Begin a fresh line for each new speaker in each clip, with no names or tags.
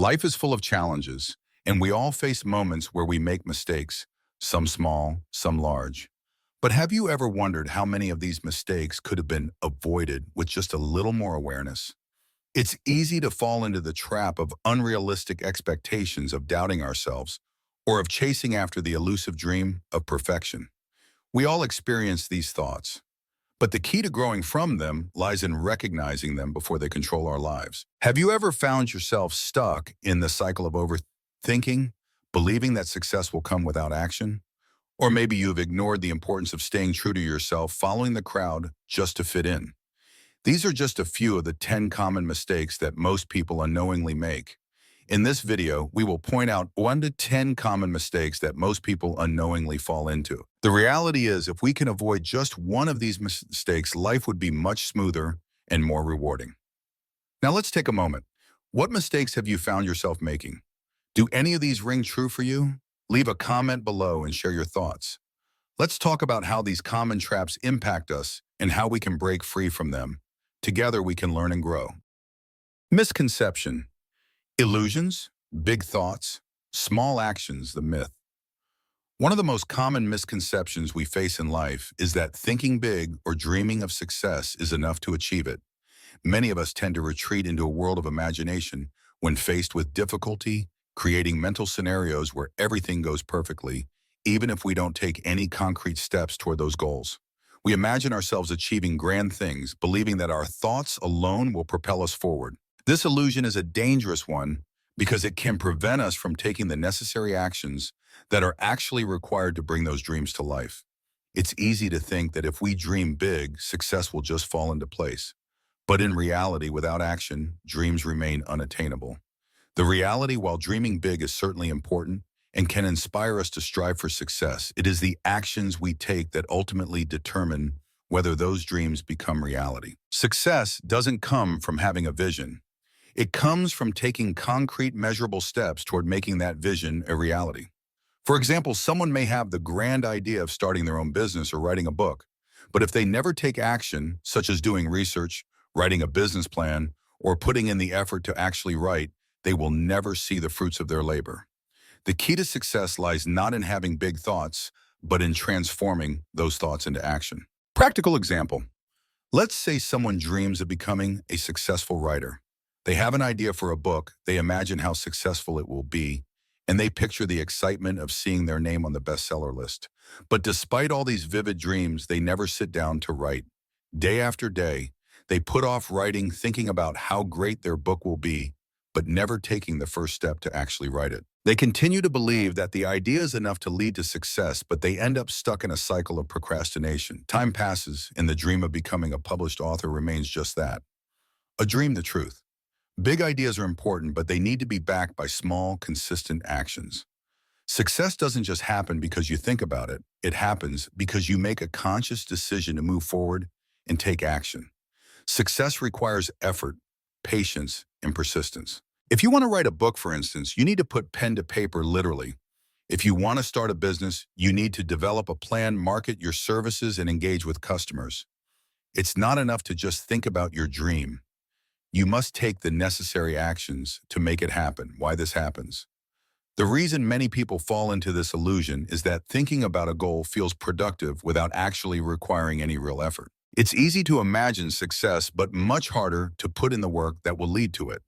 Life is full of challenges, and we all face moments where we make mistakes, some small, some large. But have you ever wondered how many of these mistakes could have been avoided with just a little more awareness? It's easy to fall into the trap of unrealistic expectations of doubting ourselves or of chasing after the elusive dream of perfection. We all experience these thoughts, but the key to growing from them lies in recognizing them before they control our lives. Have you ever found yourself stuck in the cycle of overthinking, believing that success will come without action? Or maybe you've ignored the importance of staying true to yourself, following the crowd just to fit in. These are just a few of the 10 common mistakes that most people unknowingly make. In this video, we will point out 1 to 10 common mistakes that most people unknowingly fall into. The reality is, if we can avoid just one of these mistakes, life would be much smoother and more rewarding. Now let's take a moment. What mistakes have you found yourself making? Do any of these ring true for you? Leave a comment below and share your thoughts. Let's talk about how these common traps impact us and how we can break free from them. Together we can learn and grow. Misconception. Illusions, big thoughts, small actions, the myth. One of the most common misconceptions we face in life is that thinking big or dreaming of success is enough to achieve it. Many of us tend to retreat into a world of imagination when faced with difficulty, creating mental scenarios where everything goes perfectly, even if we don't take any concrete steps toward those goals. We imagine ourselves achieving grand things, believing that our thoughts alone will propel us forward. This illusion is a dangerous one because it can prevent us from taking the necessary actions that are actually required to bring those dreams to life. It's easy to think that if we dream big, success will just fall into place. But in reality, without action, dreams remain unattainable. The reality, while dreaming big is certainly important and can inspire us to strive for success, it is the actions we take that ultimately determine whether those dreams become reality. Success doesn't come from having a vision. It comes from taking concrete, measurable steps toward making that vision a reality. For example, someone may have the grand idea of starting their own business or writing a book, but if they never take action, such as doing research, writing a business plan, or putting in the effort to actually write, they will never see the fruits of their labor. The key to success lies not in having big thoughts, but in transforming those thoughts into action. Practical example. Let's say someone dreams of becoming a successful writer. They have an idea for a book, they imagine how successful it will be, and they picture the excitement of seeing their name on the bestseller list. But despite all these vivid dreams, they never sit down to write. Day after day, they put off writing, thinking about how great their book will be, but never taking the first step to actually write it. They continue to believe that the idea is enough to lead to success, but they end up stuck in a cycle of procrastination. Time passes, and the dream of becoming a published author remains just that. A dream, the truth. Big ideas are important, but they need to be backed by small, consistent actions. Success doesn't just happen because you think about it. It happens because you make a conscious decision to move forward and take action. Success requires effort, patience, and persistence. If you want to write a book, for instance, you need to put pen to paper literally. If you want to start a business, you need to develop a plan, market your services, and engage with customers. It's not enough to just think about your dream. You must take the necessary actions to make it happen. Why this happens? The reason many people fall into this illusion is that thinking about a goal feels productive without actually requiring any real effort. It's easy to imagine success, but much harder to put in the work that will lead to it.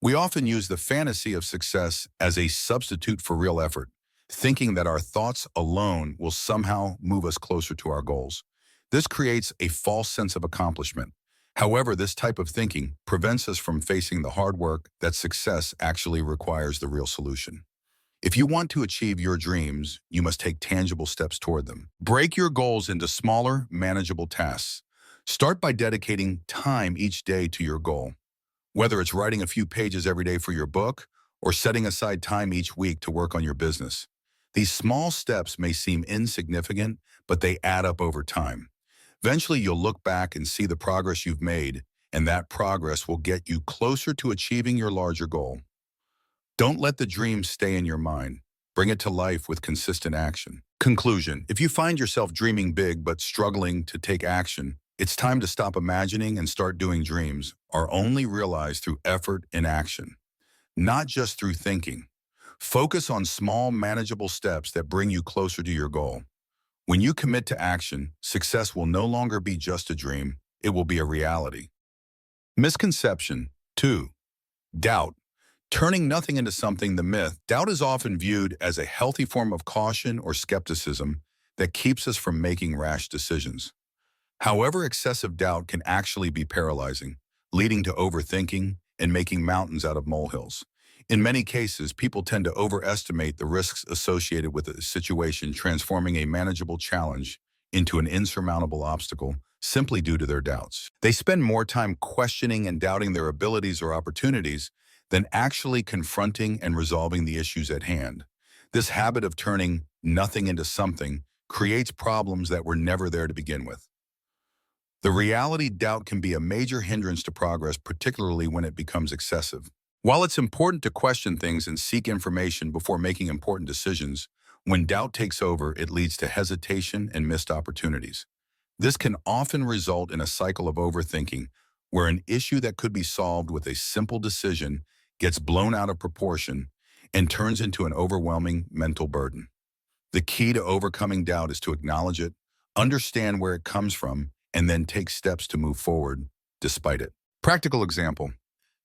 We often use the fantasy of success as a substitute for real effort, thinking that our thoughts alone will somehow move us closer to our goals. This creates a false sense of accomplishment. However, this type of thinking prevents us from facing the hard work that success actually requires the real solution. If you want to achieve your dreams, you must take tangible steps toward them. Break your goals into smaller, manageable tasks. Start by dedicating time each day to your goal. Whether it's writing a few pages every day for your book or setting aside time each week to work on your business. These small steps may seem insignificant, but they add up over time. Eventually, you'll look back and see the progress you've made, and that progress will get you closer to achieving your larger goal. Don't let the dream stay in your mind. Bring it to life with consistent action. Conclusion: if you find yourself dreaming big but struggling to take action, it's time to stop imagining and start doing. Dreams are only realized through effort and action. not just through thinking. Focus on small, manageable steps that bring you closer to your goal. When you commit to action, success will no longer be just a dream, it will be a reality. Misconception 2. Doubt. Turning nothing into something. The myth. Doubt is often viewed as a healthy form of caution or skepticism that keeps us from making rash decisions. However, excessive doubt can actually be paralyzing, leading to overthinking and making mountains out of molehills. In many cases, people tend to overestimate the risks associated with a situation, transforming a manageable challenge into an insurmountable obstacle simply due to their doubts. They spend more time questioning and doubting their abilities or opportunities than actually confronting and resolving the issues at hand. This habit of turning nothing into something creates problems that were never there to begin with. The reality, doubt can be a major hindrance to progress, particularly when it becomes excessive. While it's important to question things and seek information before making important decisions, when doubt takes over, it leads to hesitation and missed opportunities. This can often result in a cycle of overthinking, where an issue that could be solved with a simple decision gets blown out of proportion and turns into an overwhelming mental burden. The key to overcoming doubt is to acknowledge it, understand where it comes from, and then take steps to move forward despite it. Practical example.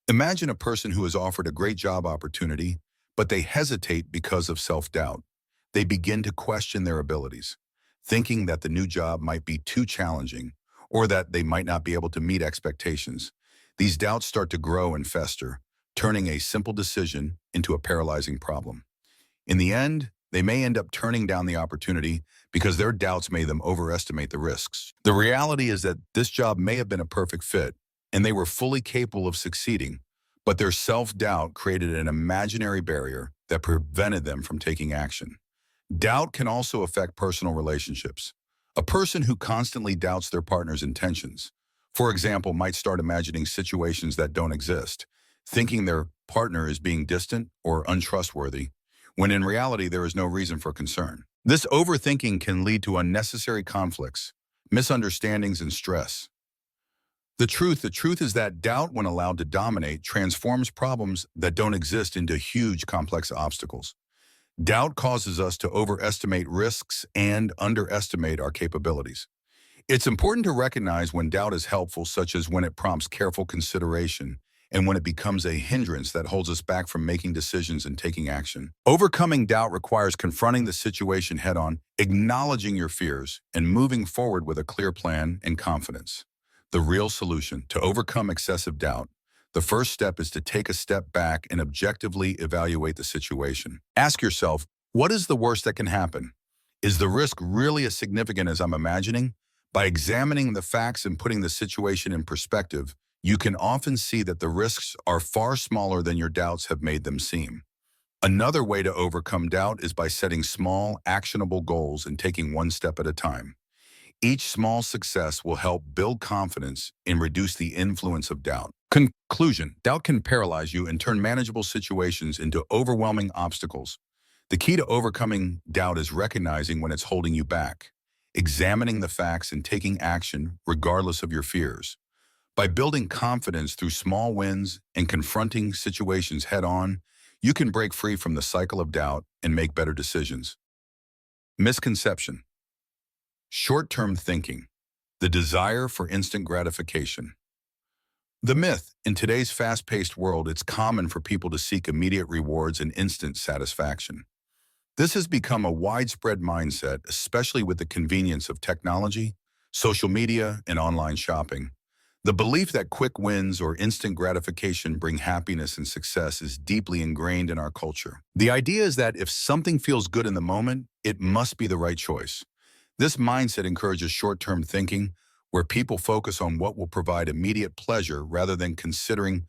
Imagine a person who is offered a great job opportunity, but they hesitate because of self-doubt. They begin to question their abilities, thinking that the new job might be too challenging or that they might not be able to meet expectations. These doubts start to grow and fester, turning a simple decision into a paralyzing problem. In the end, they may end up turning down the opportunity because their doubts made them overestimate the risks. The reality is that this job may have been a perfect fit, and they were fully capable of succeeding, but their self-doubt created an imaginary barrier that prevented them from taking action. Doubt can also affect personal relationships. A person who constantly doubts their partner's intentions, for example, might start imagining situations that don't exist, thinking their partner is being distant or untrustworthy, when in reality there is no reason for concern. This overthinking can lead to unnecessary conflicts, misunderstandings, and stress. The truth is that doubt, when allowed to dominate, transforms problems that don't exist into huge, complex obstacles. Doubt causes us to overestimate risks and underestimate our capabilities. It's important to recognize when doubt is helpful, such as when it prompts careful consideration, and when it becomes a hindrance that holds us back from making decisions and taking action. Overcoming doubt requires confronting the situation head-on, acknowledging your fears, and moving forward with a clear plan and confidence. The real solution to overcome excessive doubt. The first step is to take a step back and objectively evaluate the situation. Ask yourself, what is the worst that can happen? Is the risk really as significant as I'm imagining? By examining the facts and putting the situation in perspective, you can often see that the risks are far smaller than your doubts have made them seem. Another way to overcome doubt is by setting small, actionable goals and taking one step at a time. Each small success will help build confidence and reduce the influence of doubt. Conclusion: doubt can paralyze you and turn manageable situations into overwhelming obstacles. The key to overcoming doubt is recognizing when it's holding you back, examining the facts, and taking action regardless of your fears. By building confidence through small wins and confronting situations head-on, you can break free from the cycle of doubt and make better decisions. Misconception: short-term thinking, the desire for instant gratification. The myth: in today's fast-paced world, it's common for people to seek immediate rewards and instant satisfaction. This has become a widespread mindset, especially with the convenience of technology, social media, and online shopping. The belief that quick wins or instant gratification bring happiness and success is deeply ingrained in our culture. The idea is that if something feels good in the moment, it must be the right choice. This mindset encourages short-term thinking, where people focus on what will provide immediate pleasure rather than considering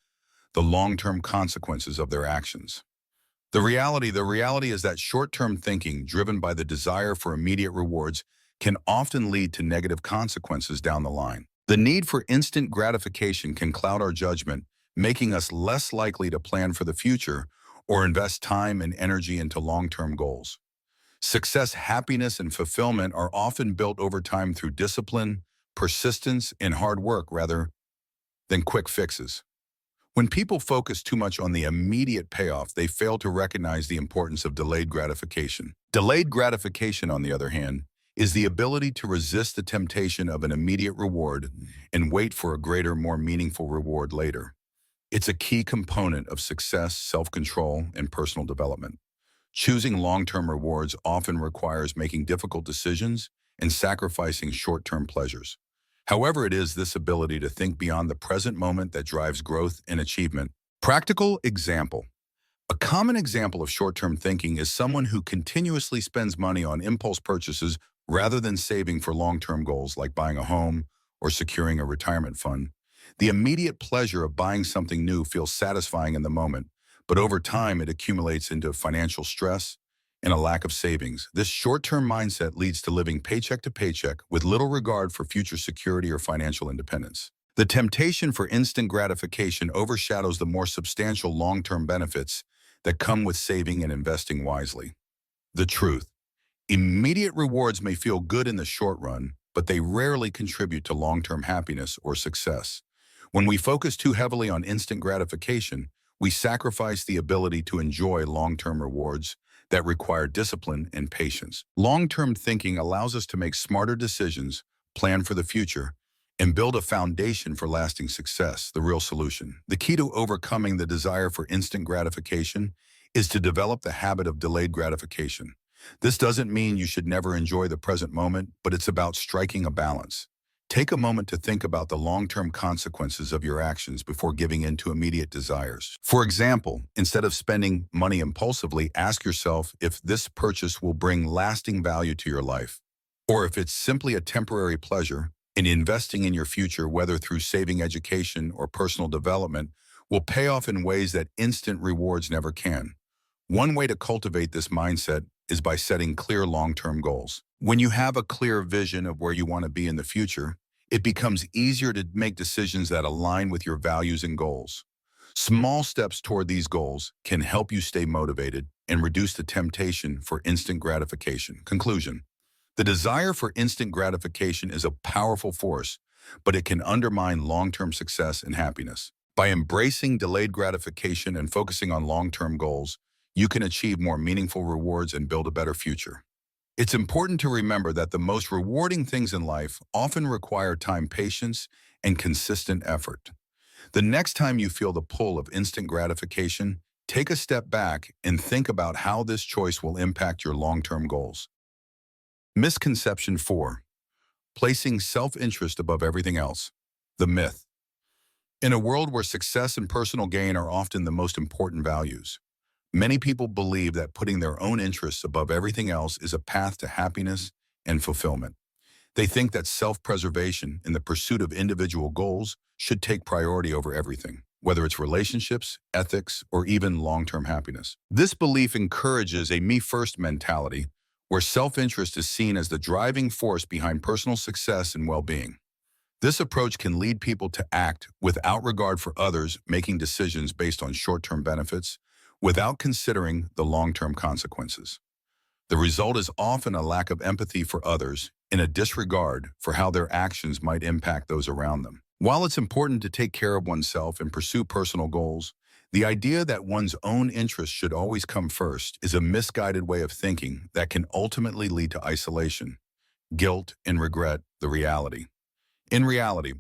the long-term consequences of their actions. The reality is that short-term thinking, driven by the desire for immediate rewards, can often lead to negative consequences down the line. The need for instant gratification can cloud our judgment, making us less likely to plan for the future or invest time and energy into long-term goals. Success, happiness, and fulfillment are often built over time through discipline, persistence, and hard work rather than quick fixes. When people focus too much on the immediate payoff, they fail to recognize the importance of delayed gratification. Delayed gratification, on the other hand, is the ability to resist the temptation of an immediate reward and wait for a greater, more meaningful reward later. It's a key component of success, self-control, and personal development. Choosing long-term rewards often requires making difficult decisions and sacrificing short-term pleasures. However, it is this ability to think beyond the present moment that drives growth and achievement. Practical example. A common example of short-term thinking is someone who continuously spends money on impulse purchases rather than saving for long-term goals like buying a home or securing a retirement fund. The immediate pleasure of buying something new feels satisfying in the moment, but over time it accumulates into financial stress and a lack of savings. This short-term mindset leads to living paycheck to paycheck with little regard for future security or financial independence. The temptation for instant gratification overshadows the more substantial long-term benefits that come with saving and investing wisely. The truth. Immediate rewards may feel good in the short run, but they rarely contribute to long-term happiness or success. When we focus too heavily on instant gratification, we sacrifice the ability to enjoy long-term rewards that require discipline and patience. Long-term thinking allows us to make smarter decisions, plan for the future, and build a foundation for lasting success, the real solution. The key to overcoming the desire for instant gratification is to develop the habit of delayed gratification. This doesn't mean you should never enjoy the present moment, but it's about striking a balance. Take a moment to think about the long-term consequences of your actions before giving in to immediate desires. For example, instead of spending money impulsively, ask yourself if this purchase will bring lasting value to your life, or if it's simply a temporary pleasure. And investing in your future, whether through saving, education, or personal development, will pay off in ways that instant rewards never can. One way to cultivate this mindset is by setting clear long-term goals. When you have a clear vision of where you want to be in the future, it becomes easier to make decisions that align with your values and goals. Small steps toward these goals can help you stay motivated and reduce the temptation for instant gratification. Conclusion. The desire for instant gratification is a powerful force, but it can undermine long-term success and happiness. By embracing delayed gratification and focusing on long-term goals, you can achieve more meaningful rewards and build a better future. It's important to remember that the most rewarding things in life often require time, patience, and consistent effort. The next time you feel the pull of instant gratification, take a step back and think about how this choice will impact your long-term goals. Misconception 4. Placing self-interest above everything else. The myth. In a world where success and personal gain are often the most important values, many people believe that putting their own interests above everything else is a path to happiness and fulfillment. They think that self-preservation and the pursuit of individual goals should take priority over everything, whether it's relationships, ethics, or even long-term happiness. This belief encourages a me-first mentality, where self-interest is seen as the driving force behind personal success and well-being. This approach can lead people to act without regard for others, making decisions based on short-term benefits without considering the long-term consequences. The result is often a lack of empathy for others and a disregard for how their actions might impact those around them. While it's important to take care of oneself and pursue personal goals, the idea that one's own interests should always come first is a misguided way of thinking that can ultimately lead to isolation, guilt, and regret. The reality. In reality,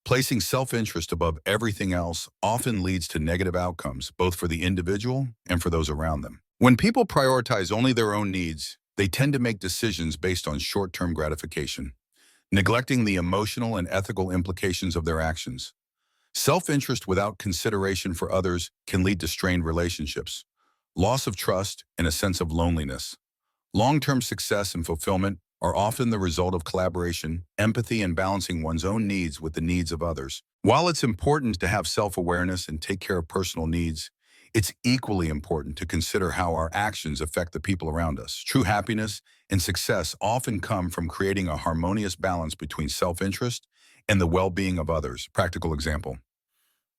placing self-interest above everything else often leads to negative outcomes, both for the individual and for those around them. When people prioritize only their own needs, they tend to make decisions based on short-term gratification, neglecting the emotional and ethical implications of their actions. Self-interest without consideration for others can lead to strained relationships, loss of trust, and a sense of loneliness. Long-term success and fulfillment are often the result of collaboration, empathy, and balancing one's own needs with the needs of others. While it's important to have self-awareness and take care of personal needs, it's equally important to consider how our actions affect the people around us. True happiness and success often come from creating a harmonious balance between self-interest and the well-being of others. Practical example.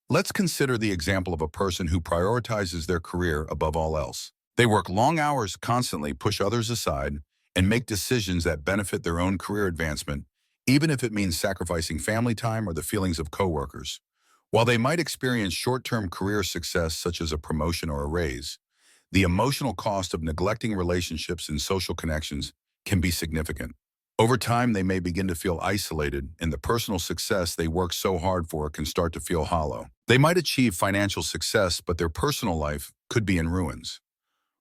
Let's consider the example of a person who prioritizes their career above all else. They work long hours, constantly push others aside, and make decisions that benefit their own career advancement, even if it means sacrificing family time or the feelings of coworkers. While they might experience short-term career success such as a promotion or a raise, the emotional cost of neglecting relationships and social connections can be significant. Over time, they may begin to feel isolated, and the personal success they work so hard for can start to feel hollow. They might achieve financial success, but their personal life could be in ruins.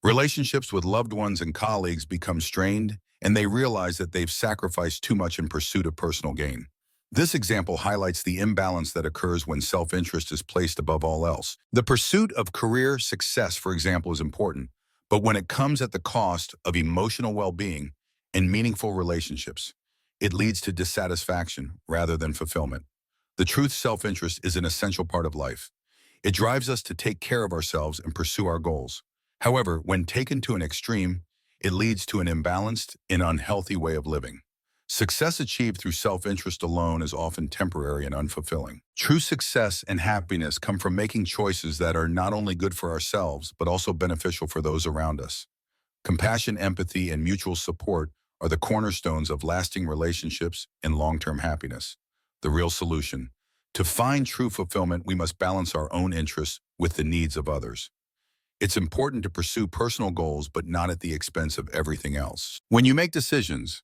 Relationships with loved ones and colleagues become strained, and they realize that they've sacrificed too much in pursuit of personal gain. This example highlights the imbalance that occurs when self-interest is placed above all else. The pursuit of career success, for example, is important, but when it comes at the cost of emotional well-being and meaningful relationships, it leads to dissatisfaction rather than fulfillment. The truth, self-interest is an essential part of life. It drives us to take care of ourselves and pursue our goals. However, when taken to an extreme, it leads to an imbalanced and unhealthy way of living. Success achieved through self-interest alone is often temporary and unfulfilling. True success and happiness come from making choices that are not only good for ourselves, but also beneficial for those around us. Compassion, empathy, and mutual support are the cornerstones of lasting relationships and long-term happiness. The real solution. To find true fulfillment, we must balance our own interests with the needs of others. It's important to pursue personal goals, but not at the expense of everything else. When you make decisions,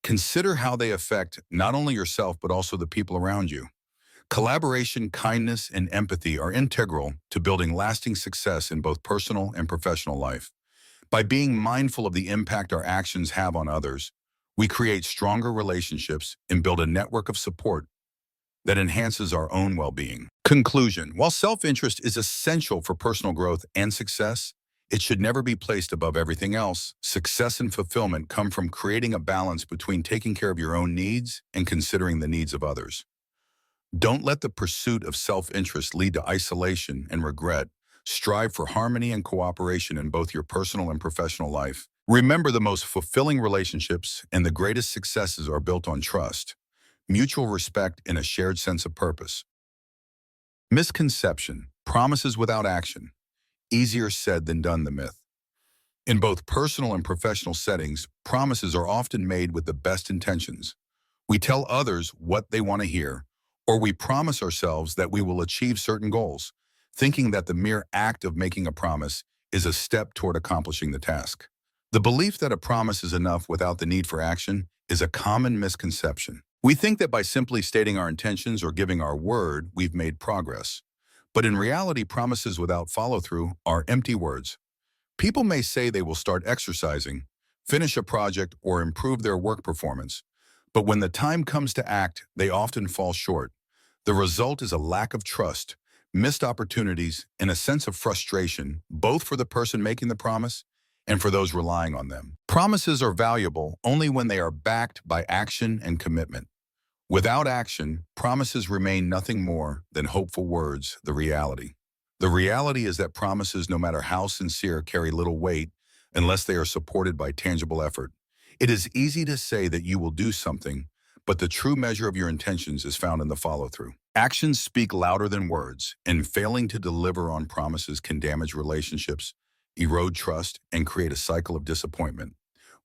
consider how they affect not only yourself, but also the people around you. Collaboration, kindness, and empathy are integral to building lasting success in both personal and professional life. By being mindful of the impact our actions have on others, we create stronger relationships and build a network of support that enhances our own well-being. Conclusion: while self-interest is essential for personal growth and success, it should never be placed above everything else. Success and fulfillment come from creating a balance between taking care of your own needs and considering the needs of others. Don't let the pursuit of self-interest lead to isolation and regret. Strive for harmony and cooperation in both your personal and professional life. Remember, the most fulfilling relationships and the greatest successes are built on trust, mutual respect, and a shared sense of purpose. Misconception: promises without action. Easier said than done, the myth. In both personal and professional settings, promises are often made with the best intentions. We tell others what they want to hear, or we promise ourselves that we will achieve certain goals, thinking that the mere act of making a promise is a step toward accomplishing the task. The belief that a promise is enough without the need for action is a common misconception. We think that by simply stating our intentions or giving our word, we've made progress. But in reality, promises without follow-through are empty words. People may say they will start exercising, finish a project, or improve their work performance, but when the time comes to act, they often fall short. The result is a lack of trust, missed opportunities, and a sense of frustration, both for the person making the promise and for those relying on them. Promises are valuable only when they are backed by action and commitment. Without action, promises remain nothing more than hopeful words. The reality is that promises, no matter how sincere, carry little weight unless they are supported by tangible effort. It is easy to say that you will do something, but the true measure of your intentions is found in the follow-through. Actions speak louder than words, and failing to deliver on promises can damage relationships, erode trust, and create a cycle of disappointment.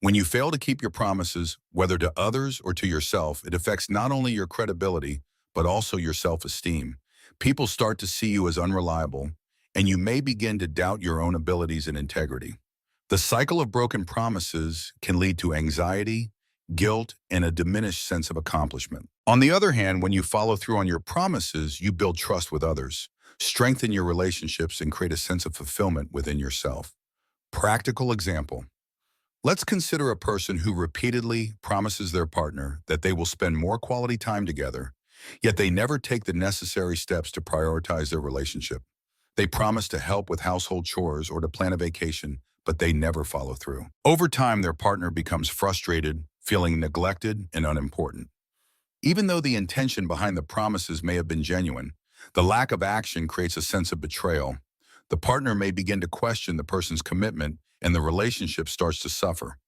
When you fail to keep your promises, whether to others or to yourself, it affects not only your credibility, but also your self-esteem. People start to see you as unreliable, and you may begin to doubt your own abilities and integrity. The cycle of broken promises can lead to anxiety, guilt, and a diminished sense of accomplishment. On the other hand, when you follow through on your promises, you build trust with others, strengthen your relationships, and create a sense of fulfillment within yourself. Practical example. Let's consider a person who repeatedly promises their partner that they will spend more quality time together, yet they never take the necessary steps to prioritize their relationship. They promise to help with household chores or to plan a vacation, but they never follow through. Over time, their partner becomes frustrated, feeling neglected and unimportant. Even though the intention behind the promises may have been genuine, the lack of action creates a sense of betrayal. The partner may begin to question the person's commitment, and the relationship starts to suffer.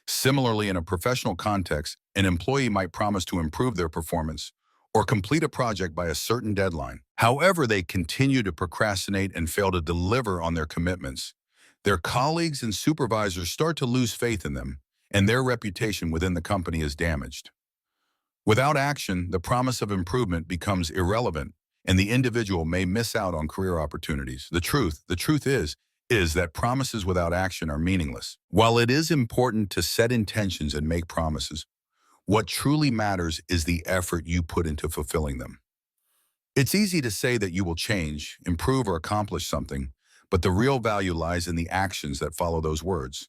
Similarly, in a professional context, an employee might promise to improve their performance or complete a project by a certain deadline. However, they continue to procrastinate and fail to deliver on their commitments. Their colleagues and supervisors start to lose faith in them, and their reputation within the company is damaged. Without action, the promise of improvement becomes irrelevant, and the individual may miss out on career opportunities. The truth is that promises without action are meaningless. While it is important to set intentions and make promises, what truly matters is the effort you put into fulfilling them. It's easy to say that you will change, improve, or accomplish something, but the real value lies in the actions that follow those words.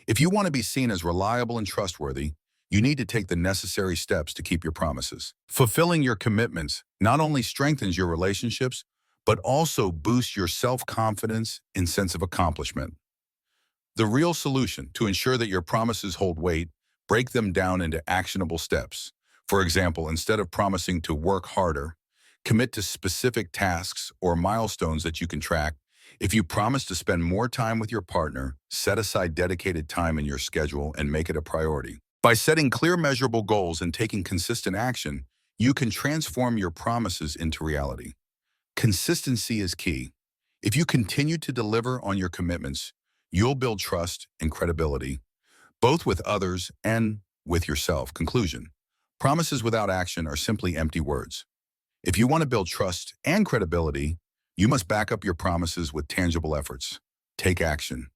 If you want to be seen as reliable and trustworthy, you need to take the necessary steps to keep your promises. Fulfilling your commitments not only strengthens your relationships, but also boosts your self-confidence and sense of accomplishment. The real solution to ensure that your promises hold weight, break them down into actionable steps. For example, instead of promising to work harder, commit to specific tasks or milestones that you can track. If you promise to spend more time with your partner, set aside dedicated time in your schedule and make it a priority. By setting clear, measurable goals and taking consistent action, you can transform your promises into reality. Consistency is key. If you continue to deliver on your commitments, you'll build trust and credibility, both with others and with yourself. Conclusion: promises without action are simply empty words. If you want to build trust and credibility, you must back up your promises with tangible efforts. Take action.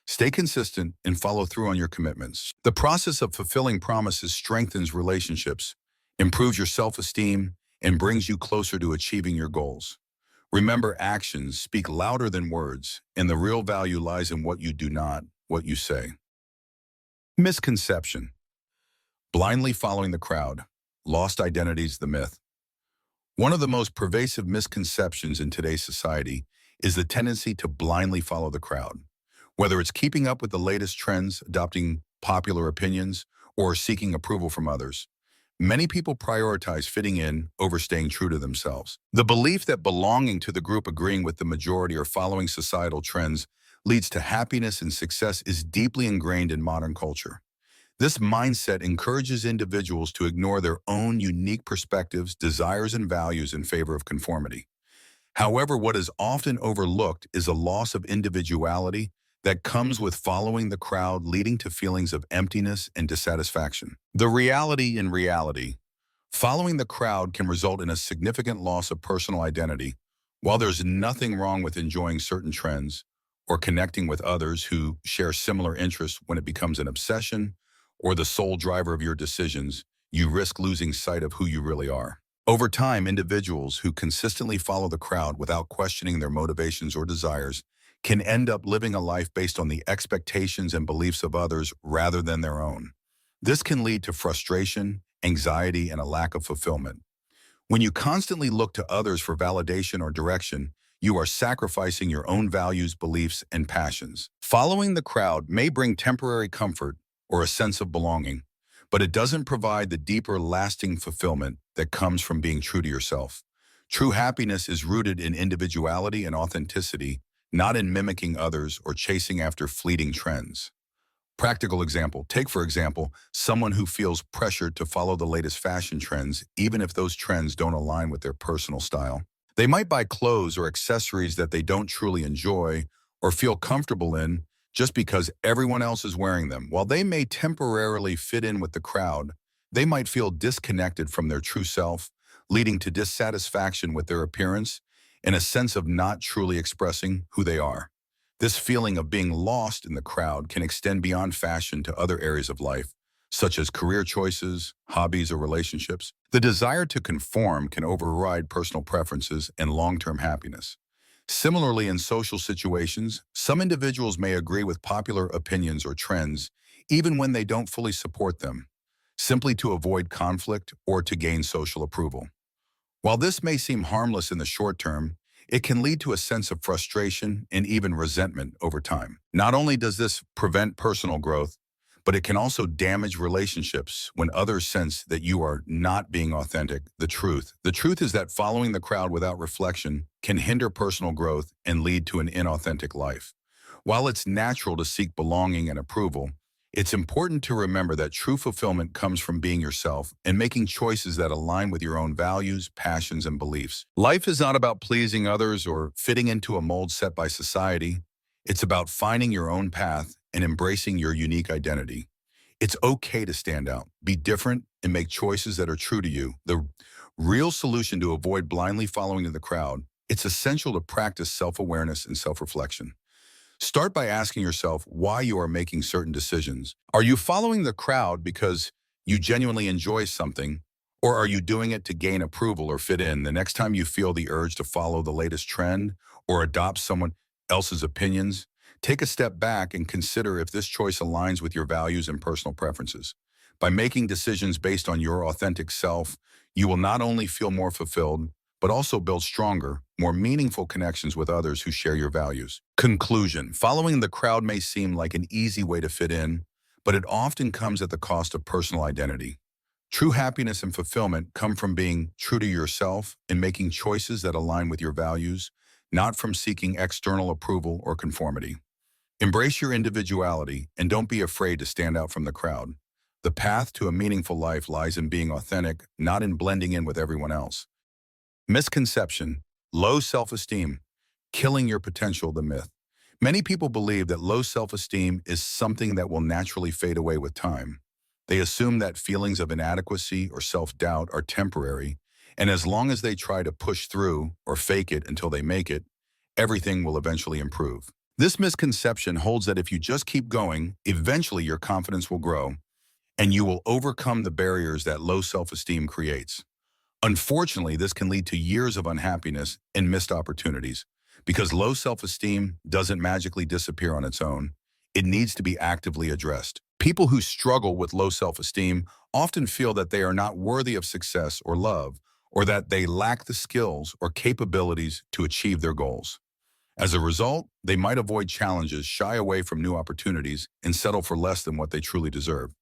Stay consistent and follow through on your commitments. The process of fulfilling promises strengthens relationships, improves your self-esteem, and brings you closer to achieving your goals. Remember, actions speak louder than words, and the real value lies in what you do, not what you say. Misconception: blindly following the crowd. Lost identities, the myth. One of the most pervasive misconceptions in today's society is the tendency to blindly follow the crowd. Whether it's keeping up with the latest trends, adopting popular opinions, or seeking approval from others, many people prioritize fitting in over staying true to themselves. The belief that belonging to the group, agreeing with the majority, or following societal trends leads to happiness and success is deeply ingrained in modern culture. This mindset encourages individuals to ignore their own unique perspectives, desires, and values in favor of conformity. However, what is often overlooked is a loss of individuality that comes with following the crowd, leading to feelings of emptiness and dissatisfaction. In reality, following the crowd can result in a significant loss of personal identity. While there's nothing wrong with enjoying certain trends or connecting with others who share similar interests, when it becomes an obsession or the sole driver of your decisions, you risk losing sight of who you really are. Over time, individuals who consistently follow the crowd without questioning their motivations or desires can end up living a life based on the expectations and beliefs of others rather than their own. This can lead to frustration, anxiety, and a lack of fulfillment. When you constantly look to others for validation or direction, you are sacrificing your own values, beliefs, and passions. Following the crowd may bring temporary comfort or a sense of belonging, but it doesn't provide the deeper, lasting fulfillment that comes from being true to yourself. True happiness is rooted in individuality and authenticity, not in mimicking others or chasing after fleeting trends. Practical example: take, for example, someone who feels pressured to follow the latest fashion trends, even if those trends don't align with their personal style. They might buy clothes or accessories that they don't truly enjoy or feel comfortable in just because everyone else is wearing them. While they may temporarily fit in with the crowd, they might feel disconnected from their true self, leading to dissatisfaction with their appearance and a sense of not truly expressing who they are. This feeling of being lost in the crowd can extend beyond fashion to other areas of life, such as career choices, hobbies, or relationships. The desire to conform can override personal preferences and long-term happiness. Similarly, in social situations, some individuals may agree with popular opinions or trends, even when they don't fully support them, simply to avoid conflict or to gain social approval. While this may seem harmless in the short term, it can lead to a sense of frustration and even resentment over time. Not only does this prevent personal growth, but it can also damage relationships when others sense that you are not being authentic. The truth is that following the crowd without reflection can hinder personal growth and lead to an inauthentic life. While it's natural to seek belonging and approval, it's important to remember that true fulfillment comes from being yourself and making choices that align with your own values, passions, and beliefs. Life is not about pleasing others or fitting into a mold set by society. It's about finding your own path and embracing your unique identity. It's okay to stand out, be different, and make choices that are true to you. The real solution to avoid blindly following the crowd, it's essential to practice self-awareness and self-reflection. Start by asking yourself why you are making certain decisions. Are you following the crowd because you genuinely enjoy something, or are you doing it to gain approval or fit in? The next time you feel the urge to follow the latest trend or adopt someone else's opinions, take a step back and consider if this choice aligns with your values and personal preferences. By making decisions based on your authentic self, you will not only feel more fulfilled, but also build stronger, more meaningful connections with others who share your values. Conclusion: following the crowd may seem like an easy way to fit in, but it often comes at the cost of personal identity. True happiness and fulfillment come from being true to yourself and making choices that align with your values, not from seeking external approval or conformity. Embrace your individuality and don't be afraid to stand out from the crowd. The path to a meaningful life lies in being authentic, not in blending in with everyone else. Misconception: low self-esteem, killing your potential, the myth. Many people believe that low self-esteem is something that will naturally fade away with time. They assume that feelings of inadequacy or self-doubt are temporary, and as long as they try to push through or fake it until they make it, everything will eventually improve. This misconception holds that if you just keep going, eventually your confidence will grow, and you will overcome the barriers that low self-esteem creates. Unfortunately, this can lead to years of unhappiness and missed opportunities. Because low self-esteem doesn't magically disappear on its own, it needs to be actively addressed. People who struggle with low self-esteem often feel that they are not worthy of success or love, or that they lack the skills or capabilities to achieve their goals. As a result, they might avoid challenges, shy away from new opportunities, and settle for less than what they truly deserve.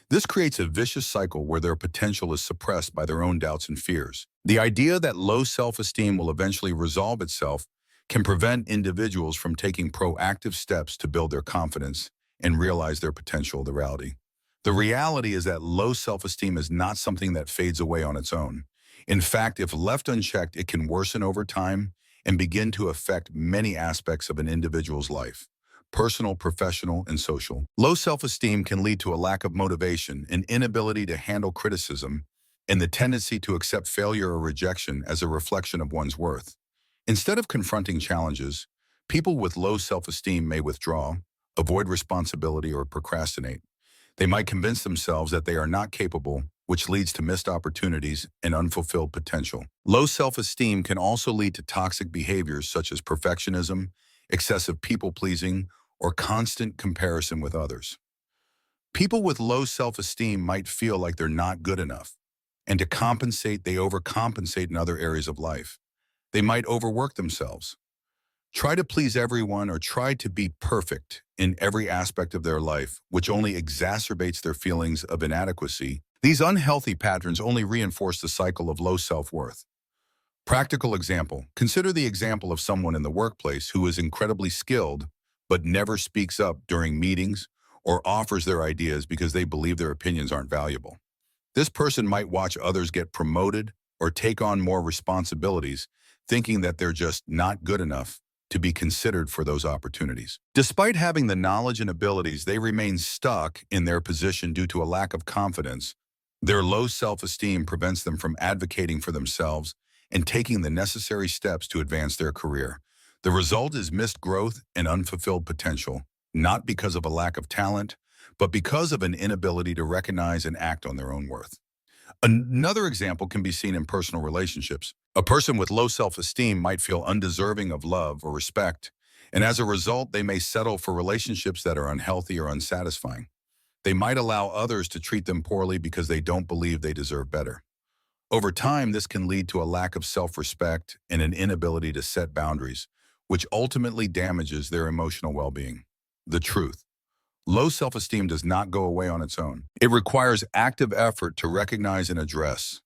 This creates a vicious cycle where their potential is suppressed by their own doubts and fears. The idea that low self-esteem will eventually resolve itself can prevent individuals from taking proactive steps to build their confidence and realize their potential. The reality is that low self-esteem is not something that fades away on its own. In fact, if left unchecked, it can worsen over time and begin to affect many aspects of an individual's life: personal, professional, and social. Low self-esteem can lead to a lack of motivation, an inability to handle criticism, and the tendency to accept failure or rejection as a reflection of one's worth. Instead of confronting challenges, people with low self-esteem may withdraw, avoid responsibility, or procrastinate. They might convince themselves that they are not capable, which leads to missed opportunities and unfulfilled potential. Low self-esteem can also lead to toxic behaviors such as perfectionism, excessive people-pleasing, or constant comparison with others. People with low self-esteem might feel like they're not good enough, and to compensate, they overcompensate in other areas of life. They might overwork themselves, try to please everyone, or try to be perfect in every aspect of their life, which only exacerbates their feelings of inadequacy. These unhealthy patterns only reinforce the cycle of low self-worth. Practical example: consider the example of someone in the workplace who is incredibly skilled but never speaks up during meetings or offers their ideas because they believe their opinions aren't valuable. This person might watch others get promoted or take on more responsibilities, thinking that they're just not good enough to be considered for those opportunities. Despite having the knowledge and abilities, they remain stuck in their position due to a lack of confidence. Their low self-esteem prevents them from advocating for themselves and taking the necessary steps to advance their career. The result is missed growth and unfulfilled potential, not because of a lack of talent, but because of an inability to recognize and act on their own worth. Another example can be seen in personal relationships. A person with low self-esteem might feel undeserving of love or respect, and as a result, they may settle for relationships that are unhealthy or unsatisfying. They might allow others to treat them poorly because they don't believe they deserve better. Over time, this can lead to a lack of self-respect and an inability to set boundaries, which ultimately damages their emotional well-being. The truth: low self-esteem does not go away on its own. It requires active effort to recognize and address.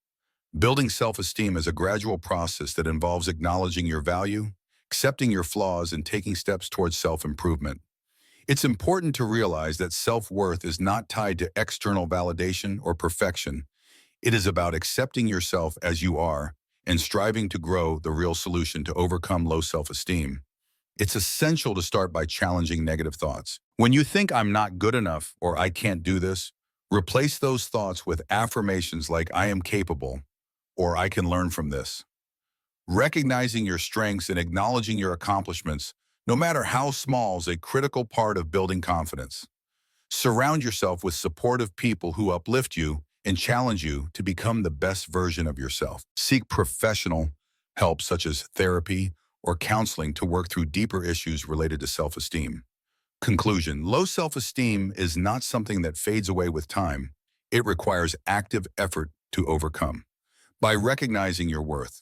Building self-esteem is a gradual process that involves acknowledging your value, accepting your flaws, and taking steps towards self-improvement. It's important to realize that self-worth is not tied to external validation or perfection. It is about accepting yourself as you are and striving to grow. The real solution to overcome low self-esteem: it's essential to start by challenging negative thoughts. When you think "I'm not good enough" or "I can't do this," replace those thoughts with affirmations like "I am capable" or I can learn from this. Recognizing your strengths and acknowledging your accomplishments, no matter how small, is a critical part of building confidence. Surround yourself with supportive people who uplift you and challenge you to become the best version of yourself. Seek professional help such as therapy or counseling to work through deeper issues related to self-esteem. Conclusion: low self-esteem is not something that fades away with time. It requires active effort to overcome. By recognizing your worth,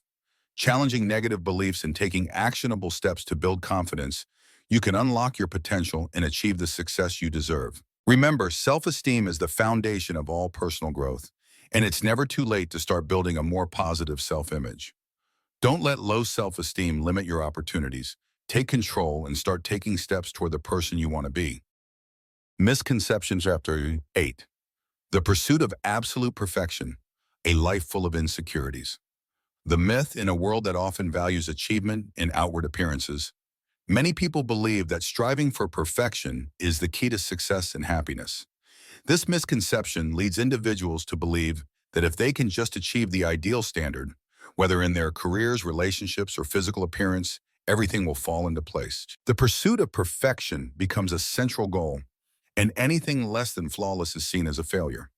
challenging negative beliefs, and taking actionable steps to build confidence, you can unlock your potential and achieve the success you deserve. Remember, self-esteem is the foundation of all personal growth, and it's never too late to start building a more positive self-image. Don't let low self-esteem limit your opportunities. Take control and start taking steps toward the person you want to be. Misconceptions Chapter 8. The pursuit of absolute perfection, a life full of insecurities. The myth: in a world that often values achievement and outward appearances, many people believe that striving for perfection is the key to success and happiness. This misconception leads individuals to believe that if they can just achieve the ideal standard, whether in their careers, relationships, or physical appearance, everything will fall into place. The pursuit of perfection becomes a central goal, and anything less than flawless is seen as a failure.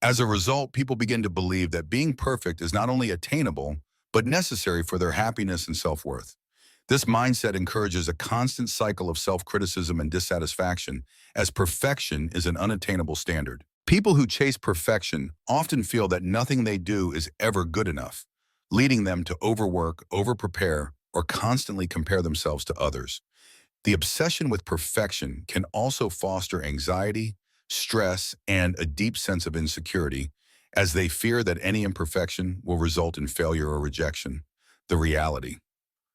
As a result, people begin to believe that being perfect is not only attainable, but necessary for their happiness and self-worth. This mindset encourages a constant cycle of self-criticism and dissatisfaction, as perfection is an unattainable standard. People who chase perfection often feel that nothing they do is ever good enough, leading them to overwork, overprepare, or constantly compare themselves to others. The obsession with perfection can also foster anxiety, stress, and a deep sense of insecurity, as they fear that any imperfection will result in failure or rejection. The reality.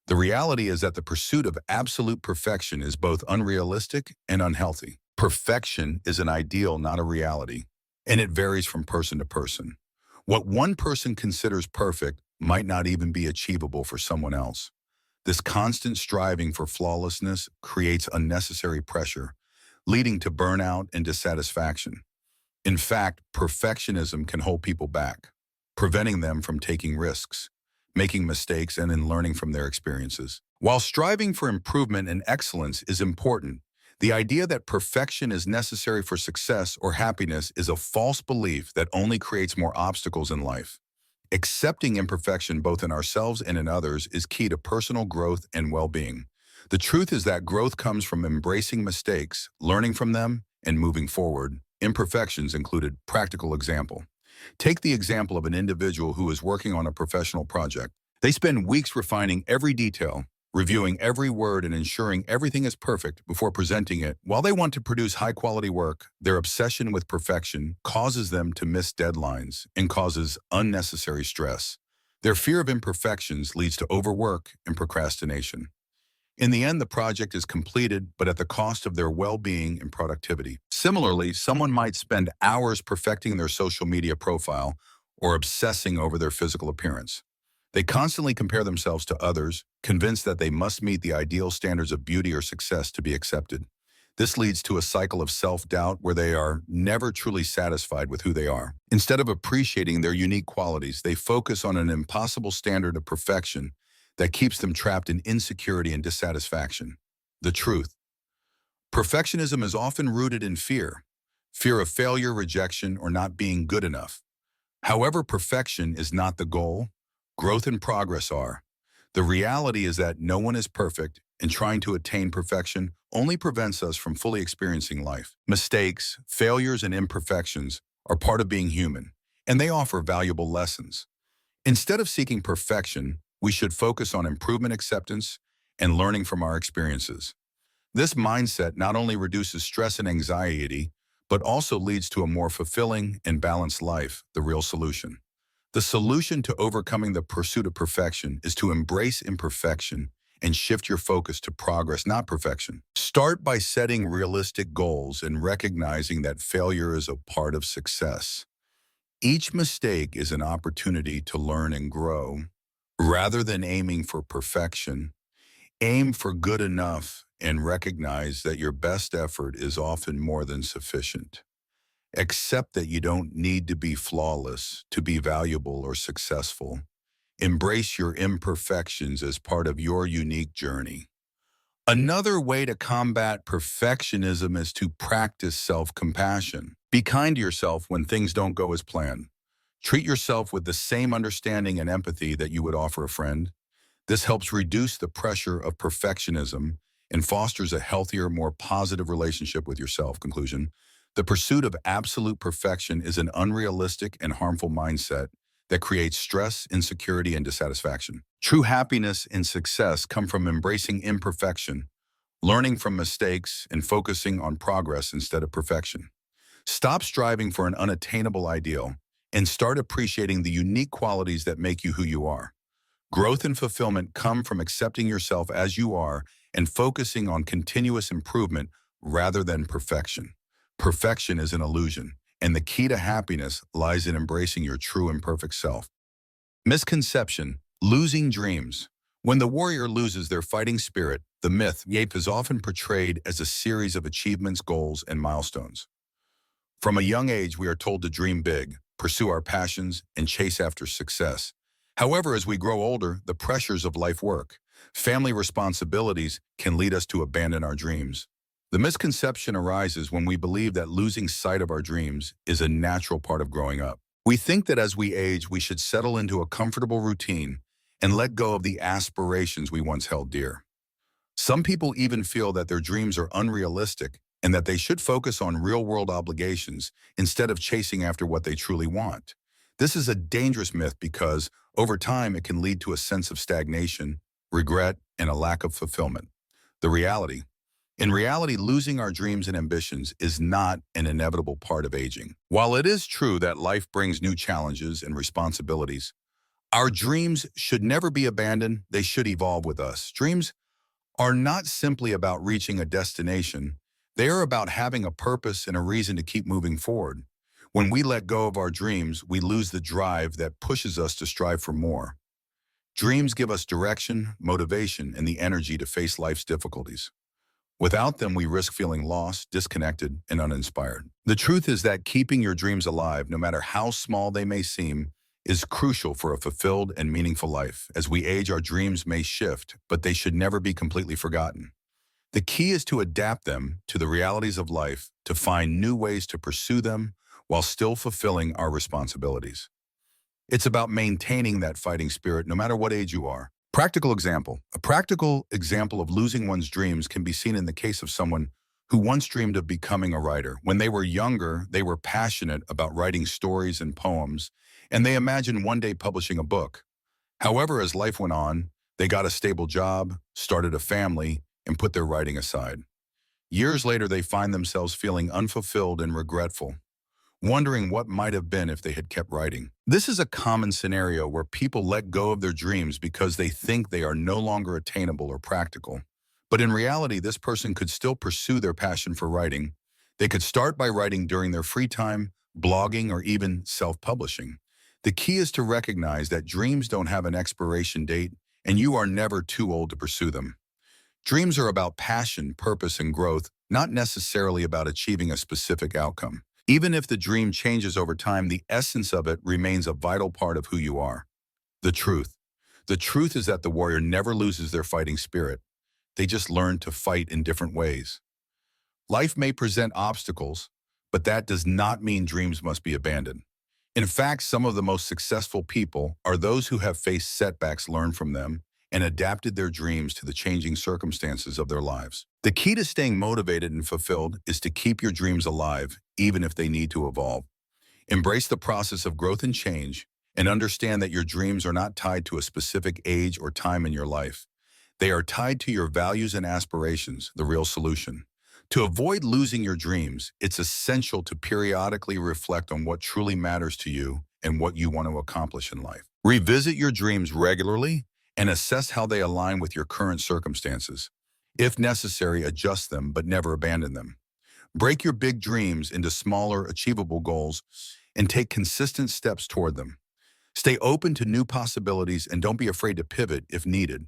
The reality is that the pursuit of absolute perfection is both unrealistic and unhealthy. Perfection is an ideal, not a reality, and it varies from person to person. What one person considers perfect might not even be achievable for someone else. This constant striving for flawlessness creates unnecessary pressure, leading to burnout and dissatisfaction. In fact, perfectionism can hold people back, preventing them from taking risks, making mistakes, and in learning from their experiences. While striving for improvement and excellence is important, the idea that perfection is necessary for success or happiness is a false belief that only creates more obstacles in life. Accepting imperfection both in ourselves and in others is key to personal growth and well-being. The truth is that growth comes from embracing mistakes, learning from them, and moving forward. Imperfections included. Practical example. Take the example of an individual who is working on a professional project. They spend weeks refining every detail, reviewing every word, and ensuring everything is perfect before presenting it. While they want to produce high-quality work, their obsession with perfection causes them to miss deadlines and causes unnecessary stress. Their fear of imperfections leads to overwork and procrastination. In the end, the project is completed, but at the cost of their well-being and productivity. Similarly, someone might spend hours perfecting their social media profile or obsessing over their physical appearance. They constantly compare themselves to others, convinced that they must meet the ideal standards of beauty or success to be accepted. This leads to a cycle of self-doubt where they are never truly satisfied with who they are. Instead of appreciating their unique qualities, they focus on an impossible standard of perfection that keeps them trapped in insecurity and dissatisfaction. The truth. Perfectionism is often rooted in fear of failure, rejection, or not being good enough. However, perfection is not the goal. Growth and progress are. The reality is that no one is perfect, and trying to attain perfection only prevents us from fully experiencing life. Mistakes, failures, and imperfections are part of being human, and they offer valuable lessons. Instead of seeking perfection, we should focus on improvement, acceptance, and learning from our experiences. This mindset not only reduces stress and anxiety, but also leads to a more fulfilling and balanced life. The real solution. The solution to overcoming the pursuit of perfection is to embrace imperfection and shift your focus to progress, not perfection. Start by setting realistic goals and recognizing that failure is a part of success. Each mistake is an opportunity to learn and grow. Rather than aiming for perfection, aim for good enough and recognize that your best effort is often more than sufficient. Accept that you don't need to be flawless to be valuable or successful. Embrace your imperfections as part of your unique journey. Another way to combat perfectionism is to practice self-compassion. Be kind to yourself when things don't go as planned. Treat yourself with the same understanding and empathy that you would offer a friend. This helps reduce the pressure of perfectionism and fosters a healthier, more positive relationship with yourself. Conclusion: the pursuit of absolute perfection is an unrealistic and harmful mindset that creates stress, insecurity, and dissatisfaction. True happiness and success come from embracing imperfection, learning from mistakes, and focusing on progress instead of perfection. Stop striving for an unattainable ideal and start appreciating the unique qualities that make you who you are. Growth and fulfillment come from accepting yourself as you are and focusing on continuous improvement rather than perfection. Perfection is an illusion, and the key to happiness lies in embracing your true and perfect self. Misconception: losing dreams. When the warrior loses their fighting spirit, the myth ape is often portrayed as a series of achievements, goals, and milestones. From a young age, we are told to dream big, pursue our passions, and chase after success. However, as we grow older, the pressures of life work. Family responsibilities can lead us to abandon our dreams. The misconception arises when we believe that losing sight of our dreams is a natural part of growing up. We think that as we age, we should settle into a comfortable routine and let go of the aspirations we once held dear. Some people even feel that their dreams are unrealistic and that they should focus on real-world obligations instead of chasing after what they truly want. This is a dangerous myth because, over time, it can lead to a sense of stagnation, regret, and a lack of fulfillment. The reality: in reality, losing our dreams and ambitions is not an inevitable part of aging. While it is true that life brings new challenges and responsibilities, our dreams should never be abandoned. They should evolve with us. Dreams are not simply about reaching a destination. They are about having a purpose and a reason to keep moving forward. When we let go of our dreams, we lose the drive that pushes us to strive for more. Dreams give us direction, motivation, and the energy to face life's difficulties. Without them, we risk feeling lost, disconnected, and uninspired. The truth is that keeping your dreams alive, no matter how small they may seem, is crucial for a fulfilled and meaningful life. As we age, our dreams may shift, but they should never be completely forgotten. The key is to adapt them to the realities of life, to find new ways to pursue them while still fulfilling our responsibilities. It's about maintaining that fighting spirit no matter what age you are. Practical example. A practical example of losing one's dreams can be seen in the case of someone who once dreamed of becoming a writer. When they were younger, they were passionate about writing stories and poems, and they imagined one day publishing a book. However, as life went on, they got a stable job, started a family, and put their writing aside. Years later, they find themselves feeling unfulfilled and regretful, wondering what might have been if they had kept writing. This is a common scenario where people let go of their dreams because they think they are no longer attainable or practical. But in reality, this person could still pursue their passion for writing. They could start by writing during their free time, blogging, or even self-publishing. The key is to recognize that dreams don't have an expiration date, and you are never too old to pursue them. Dreams are about passion, purpose, and growth, not necessarily about achieving a specific outcome. Even if the dream changes over time, the essence of it remains a vital part of who you are. The truth. The truth is that the warrior never loses their fighting spirit. They just learn to fight in different ways. Life may present obstacles, but that does not mean dreams must be abandoned. In fact, some of the most successful people are those who have faced setbacks, learned from them, and adapted their dreams to the changing circumstances of their lives. The key to staying motivated and fulfilled is to keep your dreams alive, even if they need to evolve. Embrace the process of growth and change, and understand that your dreams are not tied to a specific age or time in your life. They are tied to your values and aspirations, the real solution. To avoid losing your dreams, it's essential to periodically reflect on what truly matters to you and what you want to accomplish in life. Revisit your dreams regularly and assess how they align with your current circumstances. If necessary, adjust them, but never abandon them. Break your big dreams into smaller, achievable goals and take consistent steps toward them. Stay open to new possibilities and don't be afraid to pivot if needed.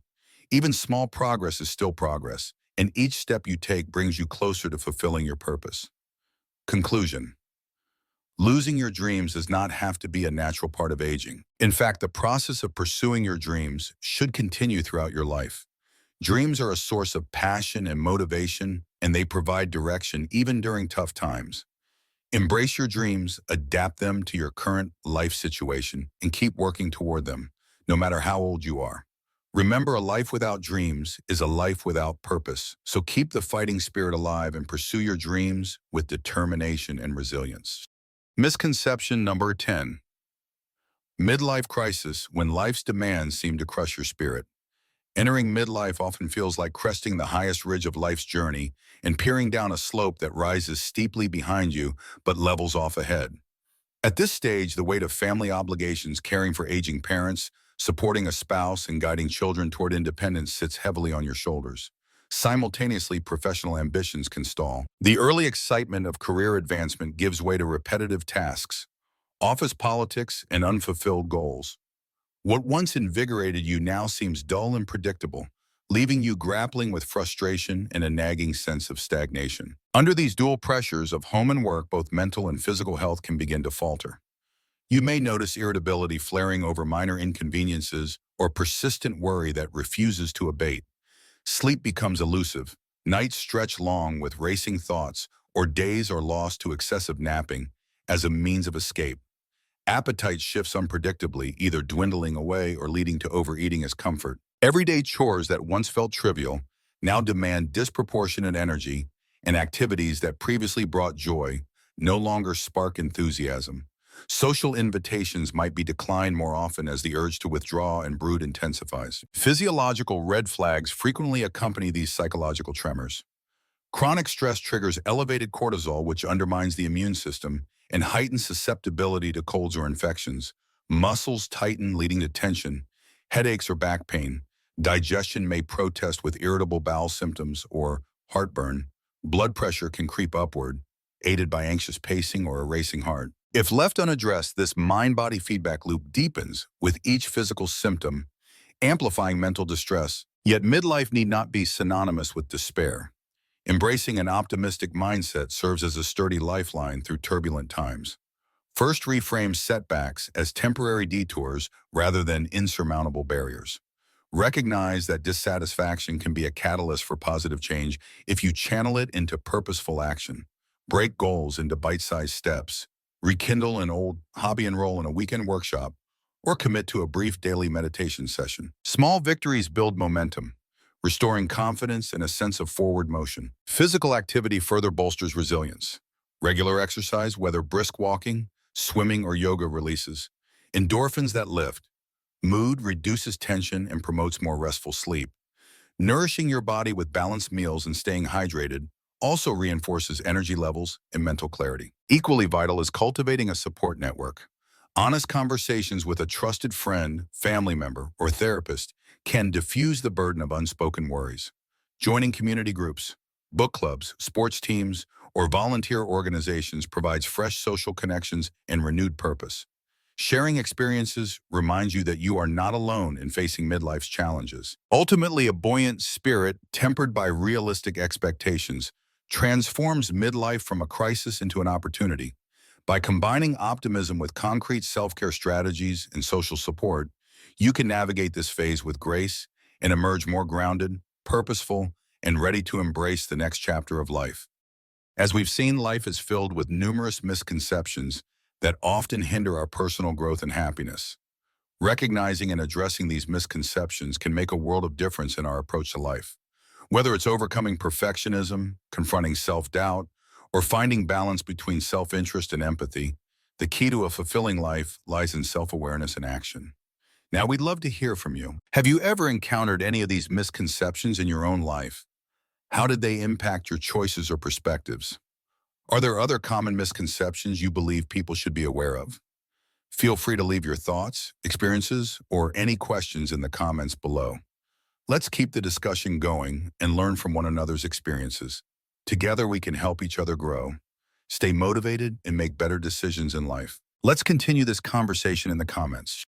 Even small progress is still progress, and each step you take brings you closer to fulfilling your purpose. Conclusion. Losing your dreams does not have to be a natural part of aging. In fact, the process of pursuing your dreams should continue throughout your life. Dreams are a source of passion and motivation, and they provide direction even during tough times. Embrace your dreams, adapt them to your current life situation, and keep working toward them, no matter how old you are. Remember, a life without dreams is a life without purpose. So keep the fighting spirit alive and pursue your dreams with determination and resilience. Misconception number 10. Midlife crisis, when life's demands seem to crush your spirit. Entering midlife often feels like cresting the highest ridge of life's journey and peering down a slope that rises steeply behind you but levels off ahead. At this stage, the weight of family obligations, caring for aging parents, supporting a spouse, and guiding children toward independence sits heavily on your shoulders. Simultaneously, professional ambitions can stall. The early excitement of career advancement gives way to repetitive tasks, office politics, and unfulfilled goals. What once invigorated you now seems dull and predictable, leaving you grappling with frustration and a nagging sense of stagnation. Under these dual pressures of home and work, both mental and physical health can begin to falter. You may notice irritability flaring over minor inconveniences or persistent worry that refuses to abate. Sleep becomes elusive, nights stretch long with racing thoughts, or days are lost to excessive napping as a means of escape. Appetite shifts unpredictably, either dwindling away or leading to overeating as comfort. Everyday chores that once felt trivial now demand disproportionate energy, and activities that previously brought joy no longer spark enthusiasm. Social invitations might be declined more often as the urge to withdraw and brood intensifies. Physiological red flags frequently accompany these psychological tremors. Chronic stress triggers elevated cortisol, which undermines the immune system and heightens susceptibility to colds or infections. Muscles tighten, leading to tension, headaches or back pain. Digestion may protest with irritable bowel symptoms or heartburn. Blood pressure can creep upward, aided by anxious pacing or a racing heart. If left unaddressed, this mind-body feedback loop deepens with each physical symptom, amplifying mental distress. Yet midlife need not be synonymous with despair. Embracing an optimistic mindset serves as a sturdy lifeline through turbulent times. First, reframe setbacks as temporary detours rather than insurmountable barriers. Recognize that dissatisfaction can be a catalyst for positive change if you channel it into purposeful action. Break goals into bite-sized steps. Rekindle an old hobby, enroll in a weekend workshop, or commit to a brief daily meditation session. Small victories build momentum, restoring confidence and a sense of forward motion. Physical activity further bolsters resilience. Regular exercise, whether brisk walking, swimming, or yoga, releases endorphins that lift. Mood reduces tension and promotes more restful sleep. Nourishing your body with balanced meals and staying hydrated also reinforces energy levels and mental clarity. Equally vital is cultivating a support network. Honest conversations with a trusted friend, family member, or therapist can diffuse the burden of unspoken worries. Joining community groups, book clubs, sports teams, or volunteer organizations provides fresh social connections and renewed purpose. Sharing experiences reminds you that you are not alone in facing midlife's challenges. Ultimately, a buoyant spirit, tempered by realistic expectations, transforms midlife from a crisis into an opportunity. By combining optimism with concrete self-care strategies and social support, you can navigate this phase with grace and emerge more grounded, purposeful, and ready to embrace the next chapter of life. As we've seen, life is filled with numerous misconceptions that often hinder our personal growth and happiness. Recognizing and addressing these misconceptions can make a world of difference in our approach to life. Whether it's overcoming perfectionism, confronting self-doubt, or finding balance between self-interest and empathy, the key to a fulfilling life lies in self-awareness and action. Now, we'd love to hear from you. Have you ever encountered any of these misconceptions in your own life? How did they impact your choices or perspectives? Are there other common misconceptions you believe people should be aware of? Feel free to leave your thoughts, experiences, or any questions in the comments below. Let's keep the discussion going and learn from one another's experiences. Together, we can help each other grow, stay motivated, and make better decisions in life. Let's continue this conversation in the comments.